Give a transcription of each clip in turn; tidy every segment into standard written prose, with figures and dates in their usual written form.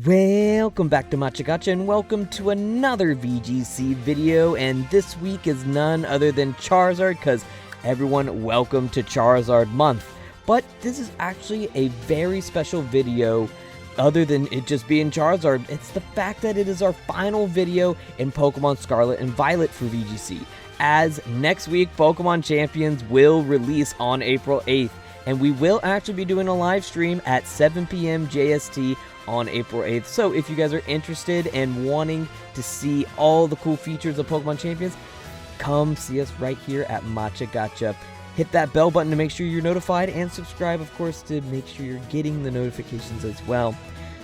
Welcome back to Matcha Gotcha and welcome to another VGC video, and this week is none other than Charizard, because everyone, welcome to Charizard month. But this is actually a very special video. Other than it just being Charizard, it's the fact that it is our final video in Pokemon Scarlet and Violet for VGC, as next week Pokemon Champions will release on April 8th, and we will actually be doing a live stream at 7 p.m. JST on April 8th. So if you guys are interested and wanting to see all the cool features of Pokemon Champions, come see us right here at Matcha Gotcha. Hit that bell button to make sure you're notified, and subscribe, of course, to make sure you're getting the notifications as well.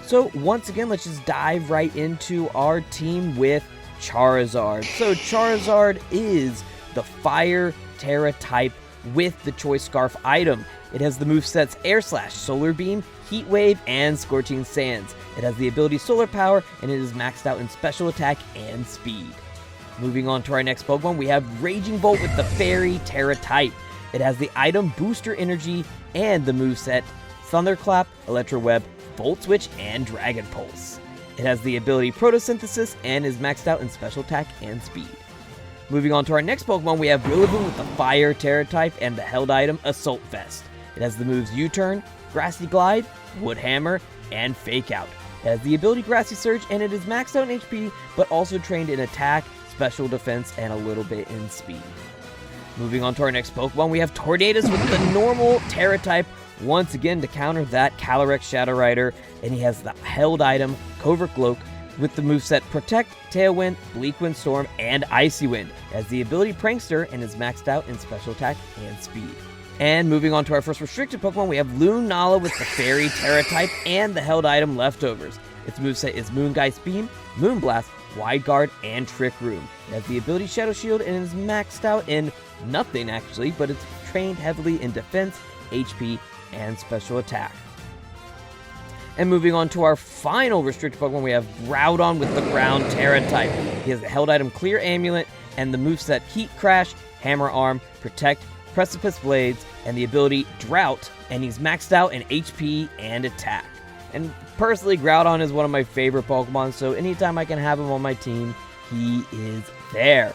So once again, let's just dive right into our team with Charizard. So Charizard is the Fire Terra type with the Choice Scarf item. It has the movesets Air Slash, Solar Beam, Heat Wave, and Scorching Sands. It has the ability Solar Power, and it is maxed out in Special Attack and Speed. Moving on to our next Pokemon, we have Raging Bolt with the Fairy Terra type. It has the item Booster Energy and the moveset Thunderclap, Electro Web, Volt Switch, and Dragon Pulse. It has the ability Photosynthesis and is maxed out in Special Attack and Speed. Moving on to our next Pokemon, we have Rillaboom with the Fire Terra type and the held item Assault Vest. It has the moves U-Turn, Grassy Glide, Wood Hammer, and Fake Out. It has the ability Grassy Surge, and it is maxed out in HP, but also trained in Attack, Special Defense, and a little bit in Speed. Moving on to our next Pokemon, we have Tornadus with the normal Terra type, once again to counter that Calyrex Shadow Rider, and he has the held item Covert Cloak with the moveset Protect, Tailwind, Bleak Wind Storm, and Icy Wind. It has the ability Prankster and is maxed out in Special Attack and Speed. And moving on to our first restricted Pokemon, we have Lunala with the Fairy Terra type and the held item Leftovers. Its moveset is Moongeist Beam, Moonblast, Wide Guard, and Trick Room. It has the ability Shadow Shield and is maxed out in nothing actually, but it's trained heavily in Defense, HP, and Special Attack. And moving on to our final restricted Pokemon, we have Groudon with the Ground Terra type. He has the held item Clear Amulet and the moveset Heat Crash, Hammer Arm, Protect, Precipice Blades, and the ability Drought, and he's maxed out in HP and Attack. And personally, Groudon is one of my favorite Pokemon, so anytime I can have him on my team, he is there.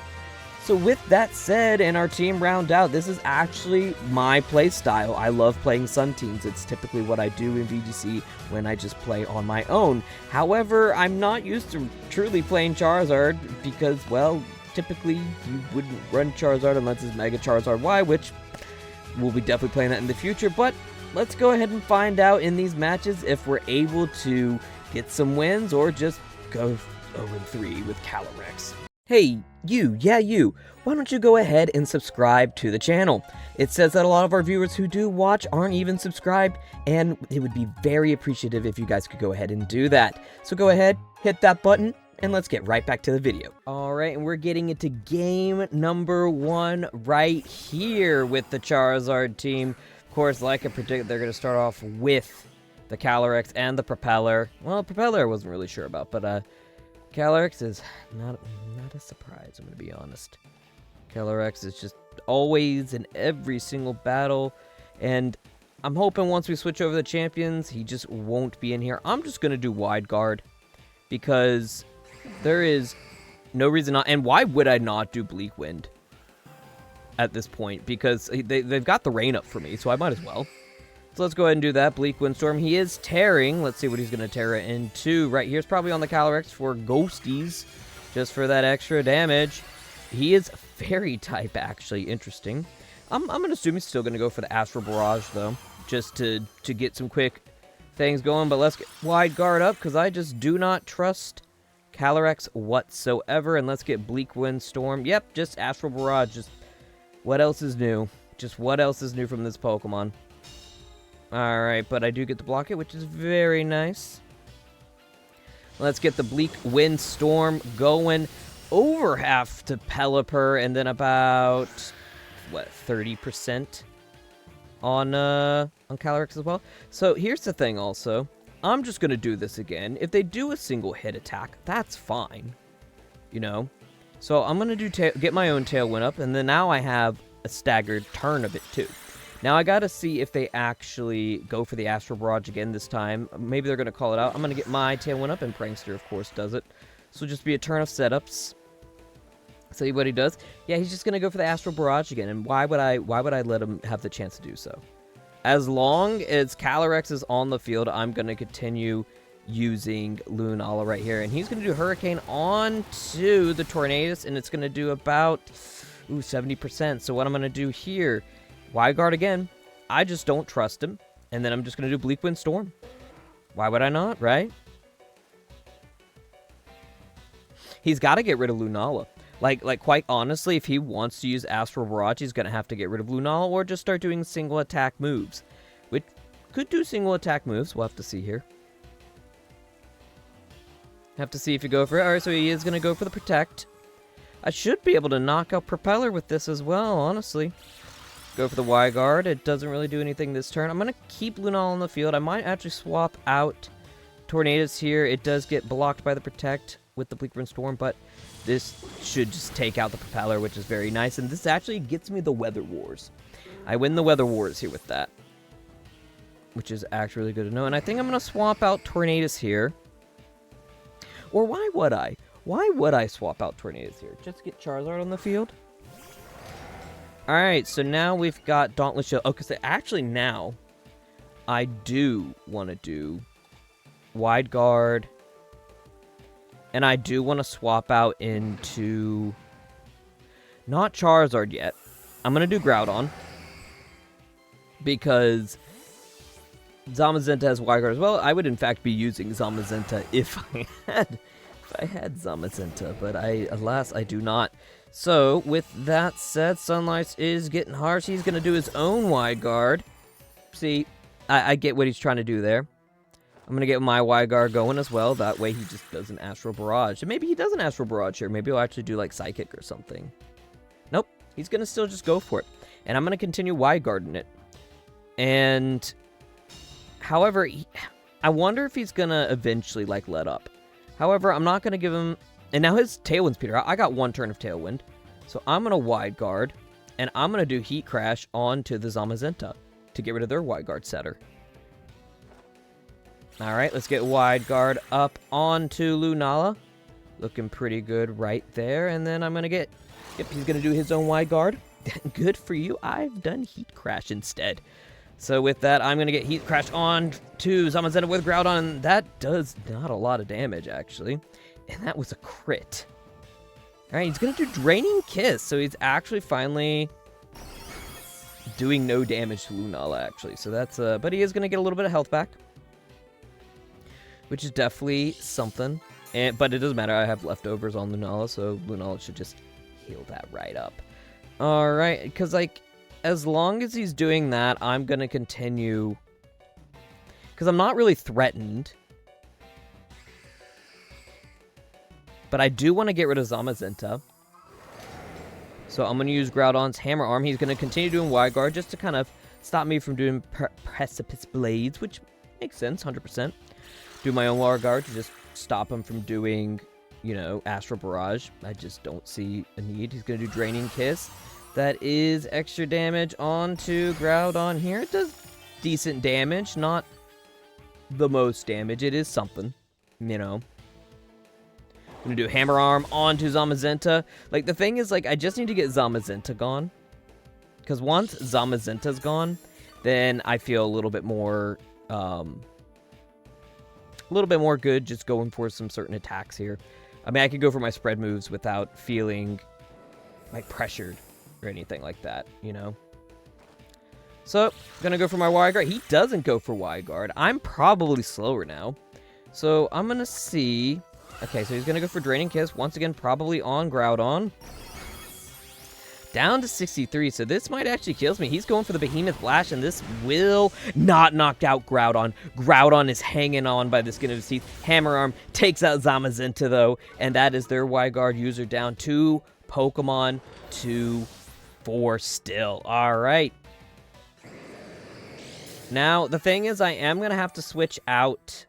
So with that said, and our team round out, this is actually my play style. I love playing Sun Teams. It's typically what I do in VGC when I just play on my own. However, I'm not used to truly playing Charizard because, well, typically you wouldn't run Charizard unless it's Mega Charizard Y, which we'll be definitely playing that in the future. But let's go ahead and find out in these matches if we're able to get some wins or just go 0-3 with Calyrex. Hey, you, why don't you go ahead and subscribe to the channel? It says that a lot of our viewers who do watch aren't even subscribed, and it would be very appreciative if you guys could go ahead and do that. So go ahead, hit that button, and let's get right back to the video. Alright, and we're getting into game number 1 right here with the Charizard team. Of course, like I predicted, they're going to start off with the Calyrex and the Propeller. Well, Propeller I wasn't really sure about, but Calyrex is not a surprise, I'm going to be honest. Calyrex is just always in every single battle, and I'm hoping once we switch over the champions, he just won't be in here. I'm just going to do Wide Guard, because there is no reason not, and why would I not do Bleak Wind at this point? Because they've got the rain up for me, so I might as well. So let's go ahead and do that. Bleak Windstorm. He is tearing. Let's see what he's going to Terra into. Right here's probably on the Calyrex for Ghosties, just for that extra damage. He is Fairy type, actually. Interesting. I'm going to assume he's still going to go for the Astral Barrage, though, just to get some quick things going. But let's get Wide Guard up, because I just do not trust Calyrex whatsoever. And let's get Bleak Windstorm. Yep, just Astral Barrage. Just what else is new? Just what else is new from this Pokemon? Alright, but I do get to block it, which is very nice. Let's get the Bleak Windstorm going. Over half to Pelipper, and then about, what, 30% on Calyrex as well. So here's the thing also. I'm just going to do this again. If they do a single hit attack, that's fine. You know? So I'm going to do get my own Tailwind up, and then now I have a staggered turn of it too. Now I gotta see if they actually go for the Astral Barrage again this time. Maybe they're gonna call it out. I'm gonna get my Tailwind up, and Prankster, of course, does it. So it'll just be a turn of setups. See what he does. Yeah, he's just gonna go for the Astral Barrage again. And why would I let him have the chance to do so? As long as Calyrex is on the field, I'm gonna continue using Lunala right here, and he's gonna do Hurricane onto the Tornadus, and it's gonna do about 70%. So what I'm gonna do here, Wide Guard again. I just don't trust him, and then I'm just gonna do Bleak Wind Storm. Why would I not, right? He's got to get rid of Lunala. Like quite honestly, if he wants to use Astral Barrage, he's gonna have to get rid of Lunala or just start doing single attack moves, which could do single attack moves. We'll have to see here. Have to see if you go for it. All right, so he is gonna go for the Protect. I should be able to knock out Propeller with this as well, honestly. Go for the Y Guard. It doesn't really do anything this turn. I'm going to keep Lunala on the field. I might actually swap out Tornadus here. It does get blocked by the Protect with the Bleak Wind Storm, but this should just take out the Propeller, which is very nice. And this actually gets me the Weather Wars. I win the Weather Wars here with that, which is actually really good to know. And I think I'm going to swap out Tornadus here. Or why would I? Why would I swap out Tornadus here? Just get Charizard on the field? Alright, so now we've got Dauntless Shield. Oh, because actually now, I do want to do Wide Guard. And I do want to swap out into... Not Charizard yet. I'm going to do Groudon. Because Zamazenta has Wide Guard as well. I would in fact be using Zamazenta if I had Zamazenta, but alas, I do not. So, with that said, Sunlight is getting harsh. He's going to do his own Wide Guard. See, I get what he's trying to do there. I'm going to get my Wide Guard going as well. That way he just does an Astral Barrage. And maybe he does an Astral Barrage here. Maybe he'll actually do, like, Psychic or something. Nope. He's going to still just go for it. And I'm going to continue Wide Guarding it. And, however, I wonder if he's going to eventually, like, let up. However, I'm not going to give him... And now his Tailwind's Peter. I got one turn of Tailwind. So I'm going to Wide Guard. And I'm going to do Heat Crash onto the Zamazenta to get rid of their Wide Guard setter. Alright, let's get Wide Guard up onto Lunala. Looking pretty good right there. And then I'm going to get... Yep, he's going to do his own Wide Guard. Good for you. I've done Heat Crash instead. So with that, I'm going to get Heat Crash on to Zamazenta with Groudon. That does not a lot of damage, actually. And that was a crit. Alright, he's going to do Draining Kiss. So he's actually finally doing no damage to Lunala, actually. So that's, but he is going to get a little bit of health back, which is definitely something. But it doesn't matter. I have leftovers on Lunala, so Lunala should just heal that right up. Alright, because, like, as long as he's doing that, I'm going to continue. Because I'm not really threatened. But I do want to get rid of Zamazenta. So I'm going to use Groudon's Hammer Arm. He's going to continue doing Wide Guard just to kind of stop me from doing Precipice Blades, which makes sense, 100%. Do my own Wide Guard to just stop him from doing, you know, Astral Barrage. I just don't see a need. He's going to do Draining Kiss. That is extra damage onto Groudon here. It does decent damage, not the most damage. It is something, you know. I'm going to do Hammer Arm onto Zamazenta. Like, the thing is, like, I just need to get Zamazenta gone. Because once Zamazenta's gone, then I feel a little bit more good just going for some certain attacks here. I mean, I could go for my spread moves without feeling, like, pressured or anything like that, you know? So, gonna go for my Wide Guard. He doesn't go for Wide Guard. I'm probably slower now. So, I'm gonna see... Okay, so he's gonna go for Draining Kiss. Once again, probably on Groudon. Down to 63, so this might actually kill me. He's going for the Behemoth Blast, and this will not knock out Groudon. Groudon is hanging on by the skin of his teeth. Hammer Arm takes out Zamazenta, though, and that is their Wide Guard user down to Pokemon 2-4 still. All right. Now, the thing is, I am going to have to switch out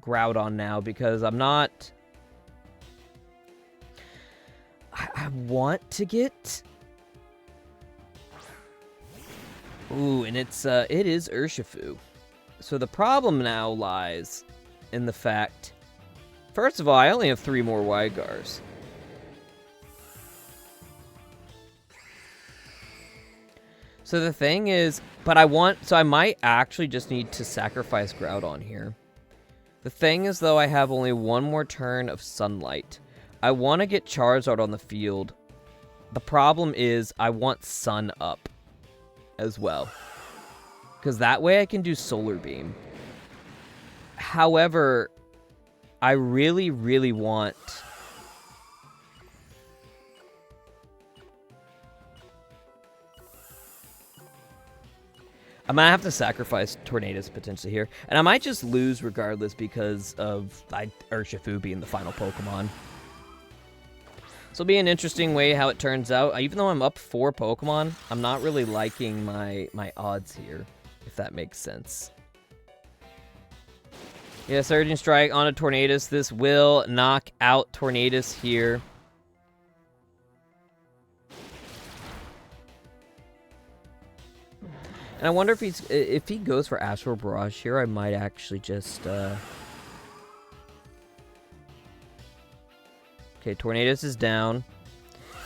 Groudon now because I'm not... I want to get... Ooh, and it is Urshifu. So the problem now lies in the fact, first of all, I only have 3 more Wygars. So the thing is, so I might actually just need to sacrifice Groudon here. The thing is, though, I have only 1 more turn of Sunlight. I want to get Charizard on the field. The problem is, I want Sun up as well. Because that way I can do Solar Beam. However, I really, really want... I might have to sacrifice Tornadus potentially here. And I might just lose regardless because of Urshifu being the final Pokemon. So it'll be an interesting way how it turns out. Even though I'm up 4 Pokemon, I'm not really liking my odds here, if that makes sense. Yeah, Surging Strike on a Tornadus. This will knock out Tornadus here. And I wonder if he goes for Astral Barrage here, I might actually just... Okay, Tornadus is down.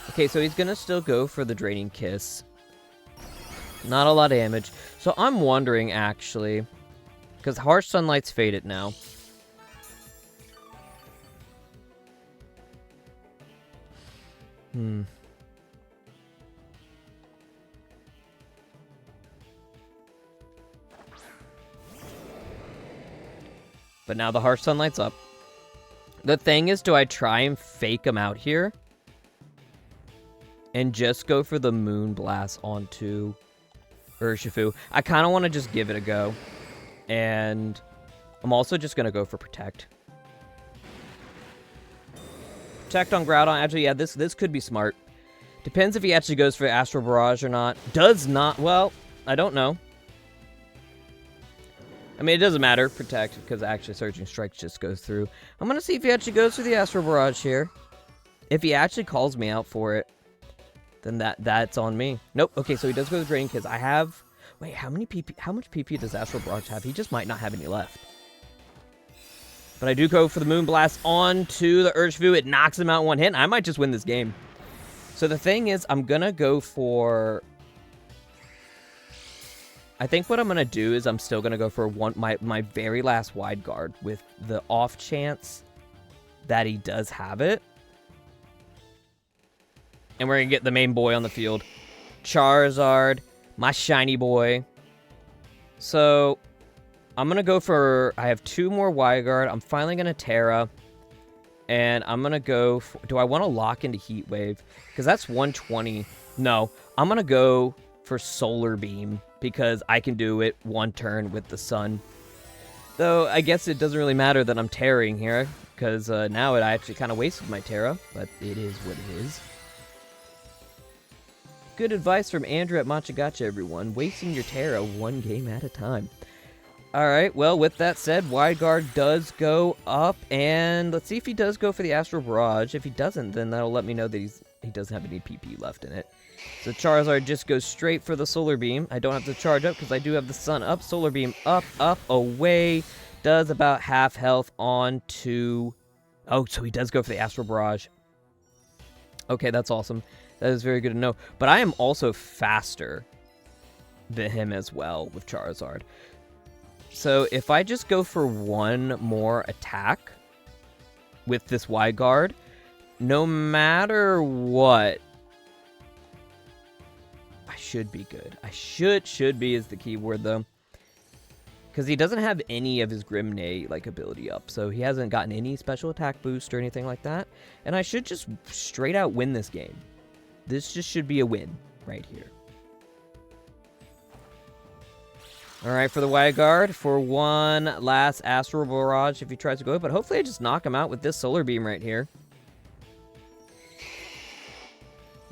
Okay, so he's going to still go for the Draining Kiss. Not a lot of damage. So I'm wondering, actually... Because Harsh Sunlight's faded now. But now the Harsh Sunlight's up. The thing is, do I try and fake him out here? And just go for the Moon Blast onto Urshifu? I kind of want to just give it a go. And I'm also just going to go for Protect. Protect on Groudon. Actually, yeah, this could be smart. Depends if he actually goes for Astral Barrage or not. Does not. Well, I don't know. I mean, it doesn't matter. Protect, because actually Surging Strike just goes through. I'm going to see if he actually goes for the Astral Barrage here. If he actually calls me out for it, then that's on me. Nope. Okay, so he does go to Draining Kiss. I have... Wait, how much PP does Astral Barrage have? He just might not have any left. But I do go for the Moon Blast onto the Urshifu. It knocks him out in 1 hit. I might just win this game. So the thing is, I'm going to go for... I think what I'm going to do is I'm still going to go for my very last Wide Guard with the off chance that he does have it. And we're going to get the main boy on the field. Charizard, my shiny boy. So I'm going to go for... I have 2 more Wide Guard. I'm finally going to Terra. And I'm going to go... do I want to lock into Heat Wave? Because that's 120. No, I'm going to go for Solar Beam. Because I can do it 1 turn with the Sun. Though, I guess it doesn't really matter that I'm Terraing here. Because now I actually kind of wasted my Terra. But it is what it is. Good advice from Andrew at Matcha Gotcha, everyone. Wasting your Terra 1 game at a time. Alright, well, with that said, Wide Guard does go up. And let's see if he does go for the Astral Barrage. If he doesn't, then that'll let me know that he doesn't have any PP left in it. So Charizard just goes straight for the Solar Beam. I don't have to charge up because I do have the Sun up. Solar Beam up, up, away. Does about half health onto... Oh, so he does go for the Astral Barrage. Okay, that's awesome. That is very good to know. But I am also faster than him as well with Charizard. So if I just go for 1 more attack with this Wide Guard, no matter what, I should be good. I should be is the key word, though. Because he doesn't have any of his Grimnay, like, ability up. So he hasn't gotten any special attack boost or anything like that. And I should just straight out win this game. This just should be a win right here. Alright, for the Wide Guard, for 1 last Astral Barrage if he tries to go, but hopefully I just knock him out with this Solar Beam right here.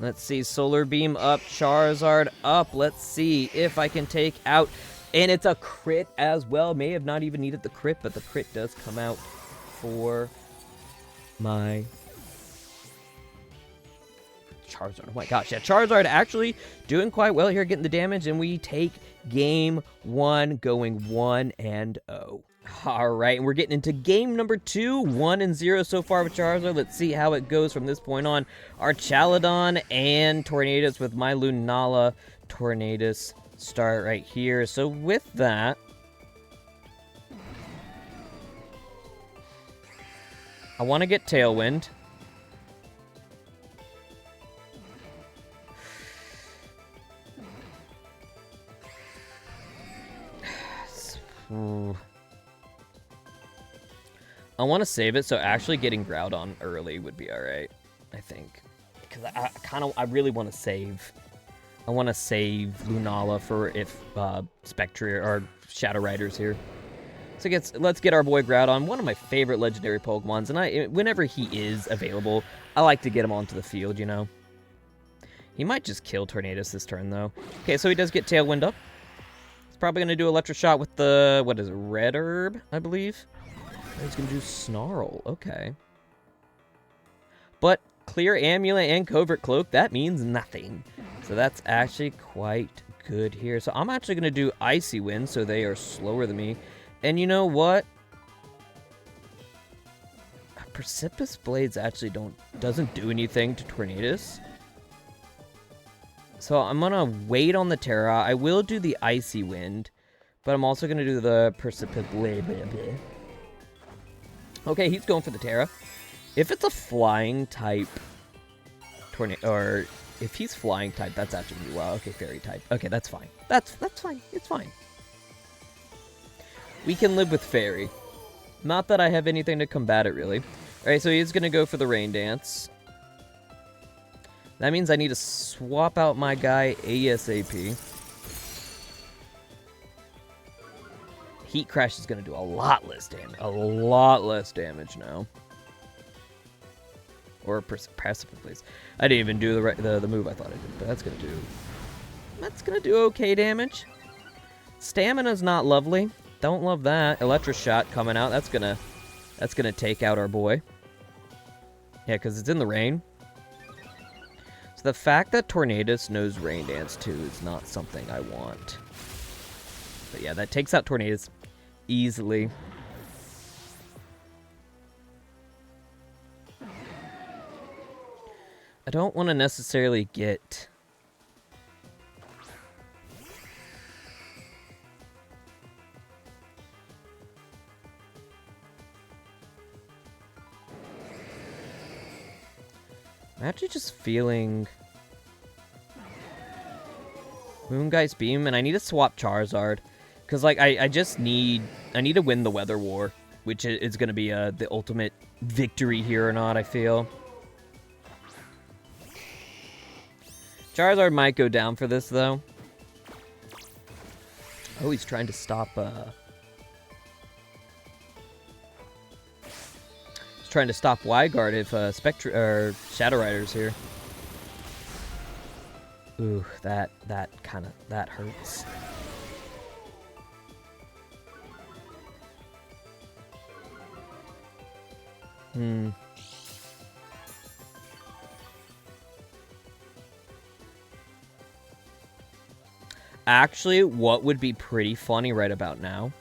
Let's see, Solar Beam up, Charizard up. Let's see if I can take out, and it's a crit as well. May have not even needed the crit, but the crit does come out for my Charizard. Oh my gosh, yeah, Charizard actually doing quite well here, getting the damage, and we take game 1, going 1-0. All right, and we're getting into game number 2, 1-0 so far with Charizard. Let's see how it goes from this point on. Our Chaladon and Tornadus with my Lunala. Tornadus start right here. So with that, I want to get Tailwind. I want to save it, so actually getting Groudon early would be alright, I think. Because I really want to save. I want to save Lunala for if Spectre or Shadow Rider's here. So let's get our boy Groudon, one of my favorite legendary Pokemons, and whenever he is available, I like to get him onto the field, you know. He might just kill Tornadus this turn, though. Okay, so he does get Tailwind up. He's probably going to do Electroshock with the, what is it, Red Herb, I believe? He's going to do Snarl, okay. But Clear Amulet and Covert Cloak, that means nothing. So that's actually quite good here. So I'm actually going to do Icy Wind, so they are slower than me. And you know what? Precipitous Blades actually doesn't do anything to Tornadus. So I'm going to wait on the Terra. I will do the Icy Wind, but I'm also going to do the Precipitous Blade. Okay, he's going for the Terra. If it's a flying type Tornado, or if he's flying type, that's actually really well. Okay, fairy type. Okay, that's fine. That's fine. It's fine. We can live with fairy. Not that I have anything to combat it, really. Alright, so he's going to go for the Rain Dance. That means I need to swap out my guy ASAP. Heat Crash is going to do a lot less damage. A lot less damage now. Or Precipice, please. I didn't even do the move I thought I did, but that's going to do okay damage. Stamina's not lovely. Don't love that. Electroshot coming out. That's gonna take out our boy. Yeah, because it's in the rain. So the fact that Tornadus knows Rain Dance too is not something I want. But yeah, that takes out Tornadus easily. I don't want to necessarily get... I'm actually just feeling Moongeist Beam, and I need to swap Charizard. Because, like, I need to win the Weather War, which is going to be the ultimate victory here or not, I feel. Charizard might go down for this, though. Oh, he's trying to stop, trying to stop Wyguard if Spectre or Shadow Rider's here. Ooh, that hurts. Actually, what would be pretty funny right about now?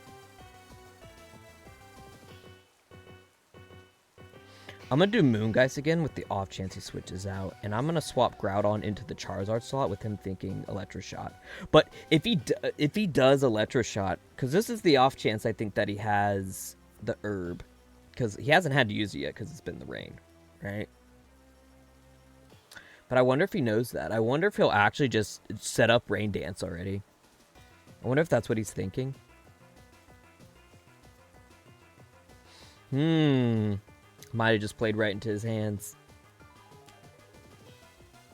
I'm going to do Moongeist again with the off chance he switches out. And I'm going to swap Groudon into the Charizard slot with him thinking Electroshot. But if he does Electroshot, because this is the off chance I think that he has the herb. Because he hasn't had to use it yet because it's been the rain, right? But I wonder if he knows that. I wonder if he'll actually just set up Rain Dance already. I wonder if that's what he's thinking. Might have just played right into his hands.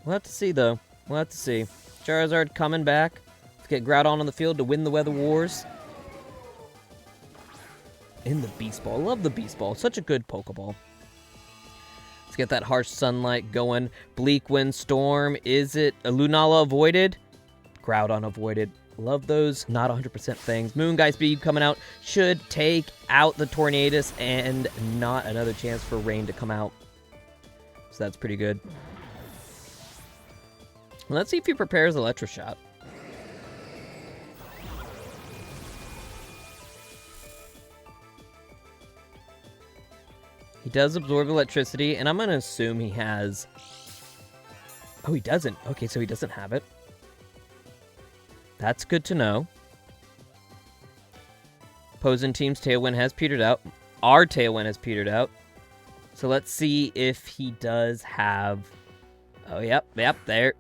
We'll have to see, though. We'll have to see. Charizard coming back. Let's get Groudon on the field to win the Weather Wars. In the Beast Ball. Love the Beast Ball. Such a good Pokeball. Let's get that Harsh Sunlight going. Bleak Wind Storm. Is it a Lunala avoided? Groudon avoided. Love those not 100% things. Moongeist Beam coming out should take out the Tornadus and not another chance for rain to come out. So that's pretty good. Let's see if he prepares Electroshot. He does absorb electricity, and I'm going to assume he has... Oh, he doesn't. Okay, so he doesn't have it. That's good to know. Opposing team's Tailwind has petered out. Our Tailwind has petered out. So let's see if he does have... Oh, yep, there.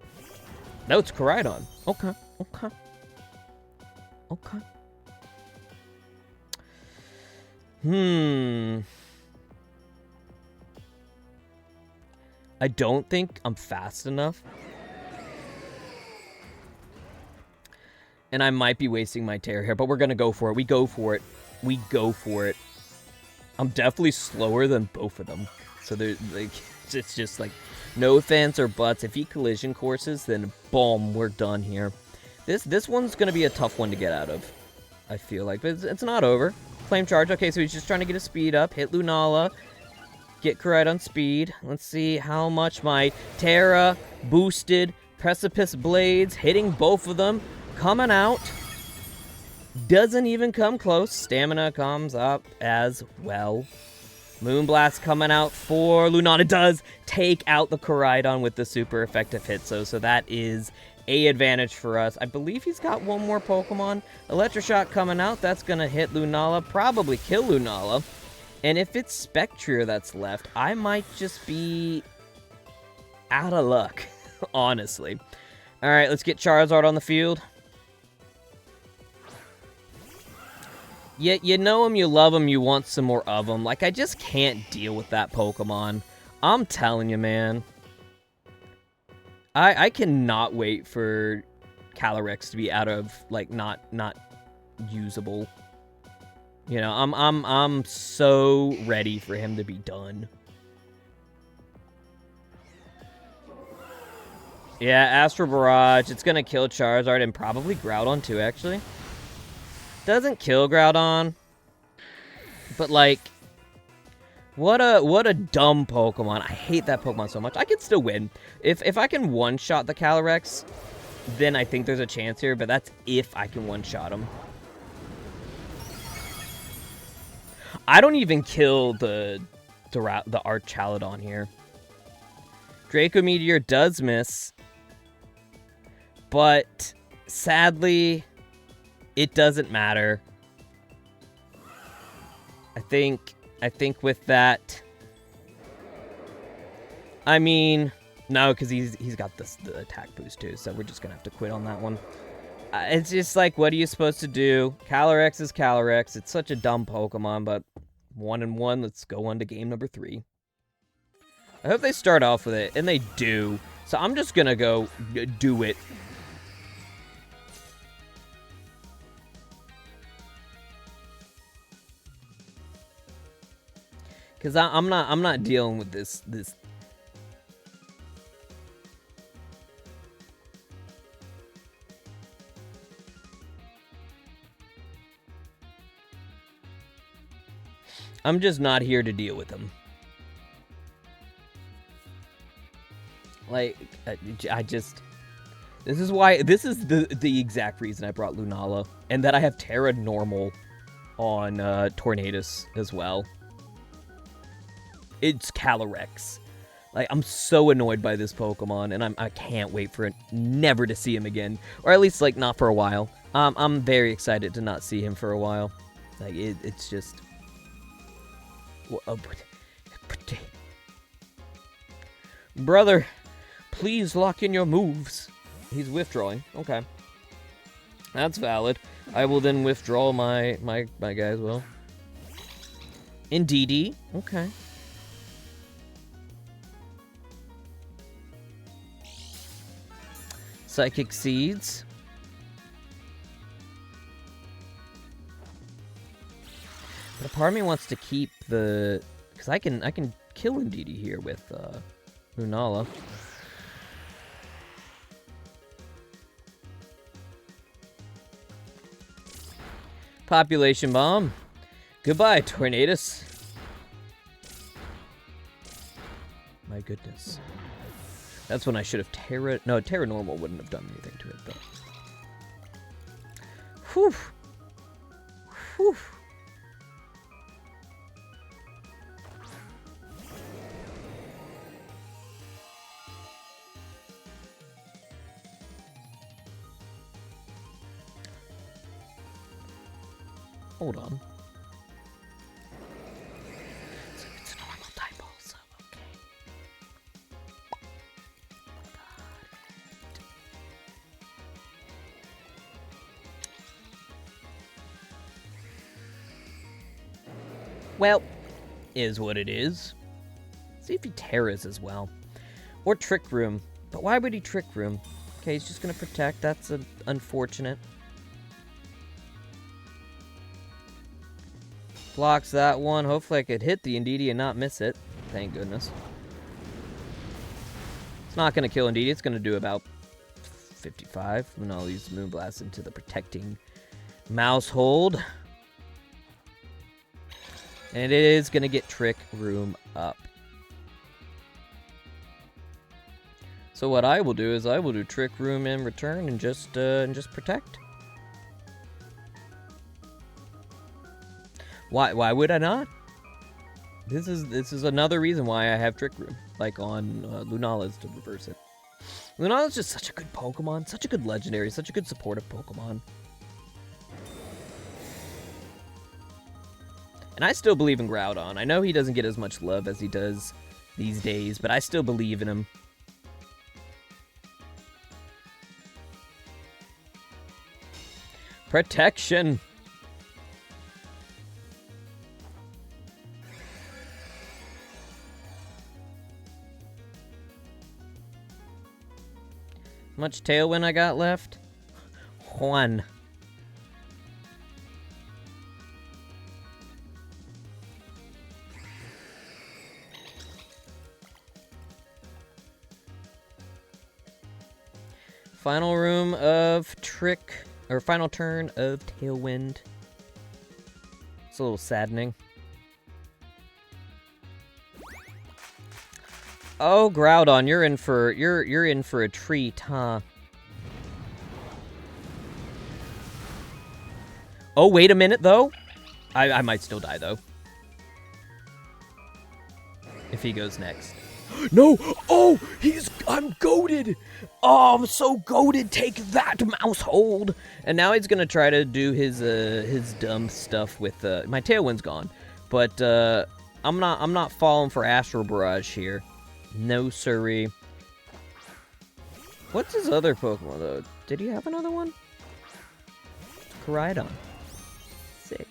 No, it's Charizard. Okay. I don't think I'm fast enough. And I might be wasting my tear here, but we're going to go for it. We go for it. I'm definitely slower than both of them. So there's like, it's just like no offense or buts. If he collision courses, then boom, we're done here. This one's going to be a tough one to get out of, I feel like. But it's not over. Flame Charge. Okay, so he's just trying to get his speed up. Hit Lunala. Get Charizard on speed. Let's see how much my Terra boosted Precipice Blades, hitting both of them, coming out. Doesn't even come close. Stamina comes up as well. Moonblast coming out for Lunala. Does take out the Charizard with the super effective hit. So that is a advantage for us. I believe he's got one more Pokemon. Electroshock coming out. That's going to hit Lunala. Probably kill Lunala. And if it's Spectrier that's left, I might just be out of luck, honestly. All right, let's get Charizard on the field. You know him, you love him, you want some more of him. Like, I just can't deal with that Pokemon. I'm telling you, man. I cannot wait for Calyrex to be out of, like, not usable. You know, I'm so ready for him to be done. Yeah, Astral Barrage. It's gonna kill Charizard and probably Groudon too, actually. Doesn't kill Groudon. But like, what a dumb Pokemon. I hate that Pokemon so much. I can still win. If I can one-shot the Calyrex, then I think there's a chance here, but that's if I can one-shot him. I don't even kill the Archaludon here. Draco Meteor does miss. But sadly, it doesn't matter. I think with that, I mean, no, because he's got the attack boost too, so we're just gonna have to quit on that one. It's just like, what are you supposed to do? Calyrex is Calyrex. It's such a dumb Pokemon, but 1-1. Let's go on to game number 3. I hope they start off with it, and they do. So I'm just gonna go do it. Because I'm not dealing with this. I'm just not here to deal with them. Like, I just... This is the exact reason I brought Lunala. And that I have Terra Normal on Tornadus as well. It's Calyrex. Like, I'm so annoyed by this Pokemon, and I can't wait for it never to see him again. Or at least, like, not for a while. I'm very excited to not see him for a while. Like, it's just... Brother, please lock in your moves. He's withdrawing. Okay. That's valid. I will then withdraw my guy as well. Indeedy. Okay. Psychic Seeds. But a part of me wants to keep the... Because I can kill Indeedee here with Lunala. Population Bomb. Goodbye, Tornadus. My goodness. That's when I should have Terra... No, Terra Normal wouldn't have done anything to it, though. Whew. Whew. Hold on. It's a normal type also, okay. Well, is what it is. See if he Terras as well. Or Trick Room. But why would he Trick Room? Okay, he's just gonna protect. That's unfortunate. Blocks that one. Hopefully I could hit the Indeedee and not miss it. Thank goodness. It's not going to kill Indeedee. It's going to do about 55. And I'll use Moonblast into the protecting mouse hold. And it is going to get Trick Room up. So what I will do is I will do Trick Room in return and just protect. Why would I not? This is another reason why I have Trick Room, like on Lunala's to reverse it. Lunala's just such a good Pokemon, such a good legendary, such a good supportive Pokemon. And I still believe in Groudon. I know he doesn't get as much love as he does these days, but I still believe in him. Protection! How much Tailwind I got left? 1. Final room of Trick, or final turn of Tailwind. It's a little saddening. Oh, Groudon, you're in for a treat, huh? Oh, wait a minute though. I might still die though. If he goes next. No! Oh, I'm goated! Oh, I'm so goated. Take that, mouse hold. And now he's gonna try to do his dumb stuff with my Tailwind's gone. But I'm not falling for Astral Barrage here. No siree. What's his other Pokemon though? Did he have another one? Charizard. Sick.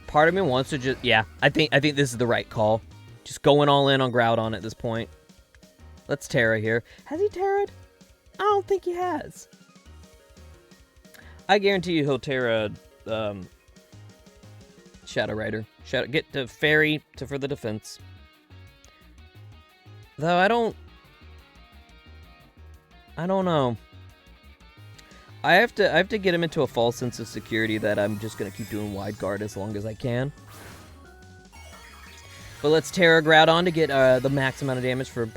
Part of me wants to just... Yeah, I think this is the right call. Just going all in on Groudon at this point. Let's Terra here. Has he Terra'd? I don't think he has. I guarantee you he'll Terra Shadow Rider. Get the Fairy for the defense. Though I don't know. I have to get him into a false sense of security that I'm just gonna keep doing Wide Guard as long as I can. But let's Terra Groudon to get the max amount of damage for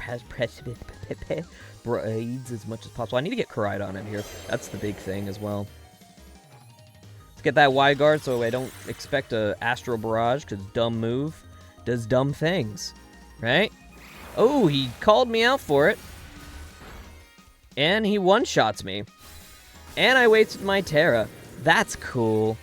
braids as much as possible. I need to get Charizard in here. That's the big thing as well. Let's get that Wide Guard so I don't expect a Astral Barrage, because dumb move does dumb things, right? Oh, he called me out for it. And he one-shots me. And I wasted my Terra. That's cool.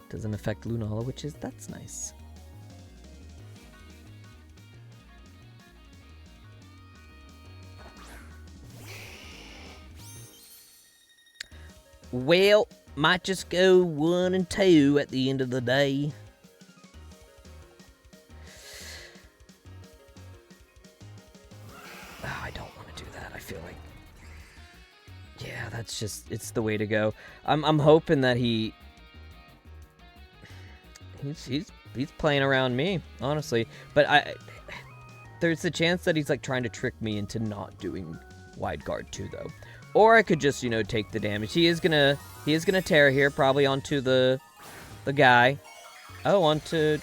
Doesn't affect Lunala, that's nice. Well, might just go 1 and 2 at the end of the day. Oh, I don't want to do that. I feel like Yeah, that's just, it's the way to go. I'm hoping that he's playing around me, honestly. But there's a chance that he's like trying to trick me into not doing wide guard too, though. Or I could just, you know, take the damage. He is gonna tear here, probably onto the guy. Oh, onto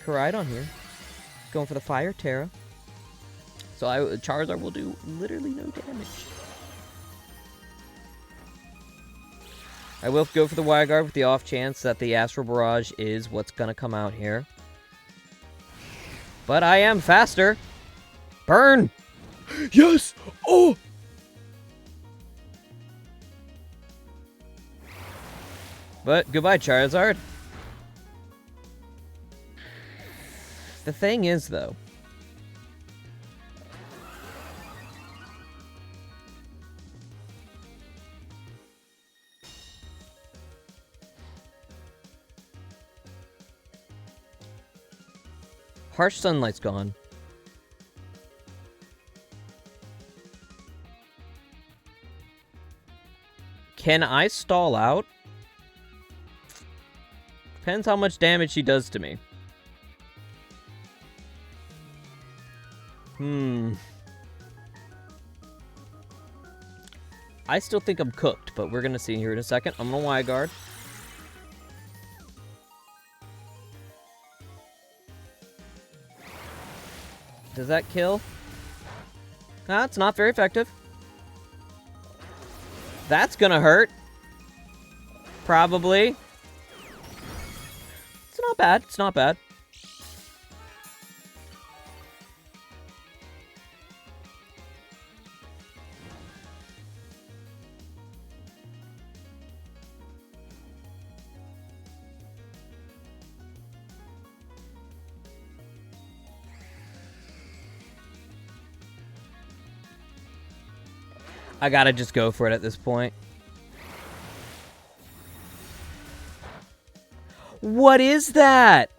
Charizard here. Going for the fire, Terra. So Charizard will do literally no damage. I will go for the wide guard with the off chance that the Astral Barrage is what's gonna come out here. But I am faster. Burn! Yes! Oh! But goodbye, Charizard. The thing is, though, Harsh Sunlight's gone. Can I stall out? Depends how much damage she does to me. I still think I'm cooked, but we're gonna see here in a second. I'm gonna wide guard. Does that kill? Ah, it's not very effective. That's gonna hurt. Probably. It's not bad. It's not bad. I gotta just go for it at this point. What is that?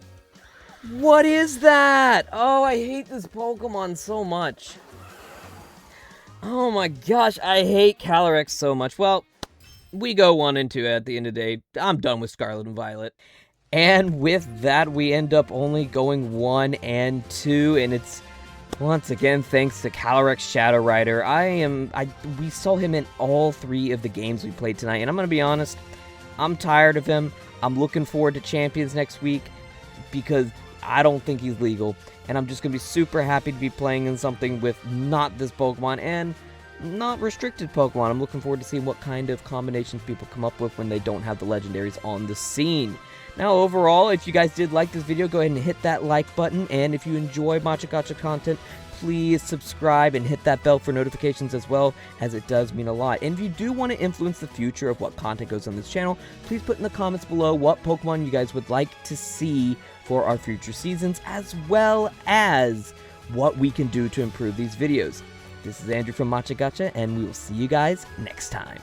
What is that? Oh, I hate this Pokemon so much. Oh my gosh, I hate Calyrex so much. Well, we go 1 and 2 at the end of the day. I'm done with Scarlet and Violet. And with that, we end up only going 1 and 2, and it's once again thanks to Calyrex Shadow Rider. We saw him in all 3 of the games we played tonight, and I'm gonna be honest, I'm tired of him. I'm looking forward to Champions next week because I don't think he's legal, and I'm just gonna be super happy to be playing in something with not this Pokemon and not restricted Pokemon. I'm looking forward to seeing what kind of combinations people come up with when they don't have the legendaries on the scene. Now, overall, if you guys did like this video, go ahead and hit that like button. And if you enjoy Matcha Gotcha content, please subscribe and hit that bell for notifications as well, as it does mean a lot. And if you do want to influence the future of what content goes on this channel, please put in the comments below what Pokemon you guys would like to see for our future seasons, as well as what we can do to improve these videos. This is Andrew from Matcha Gotcha, and we will see you guys next time.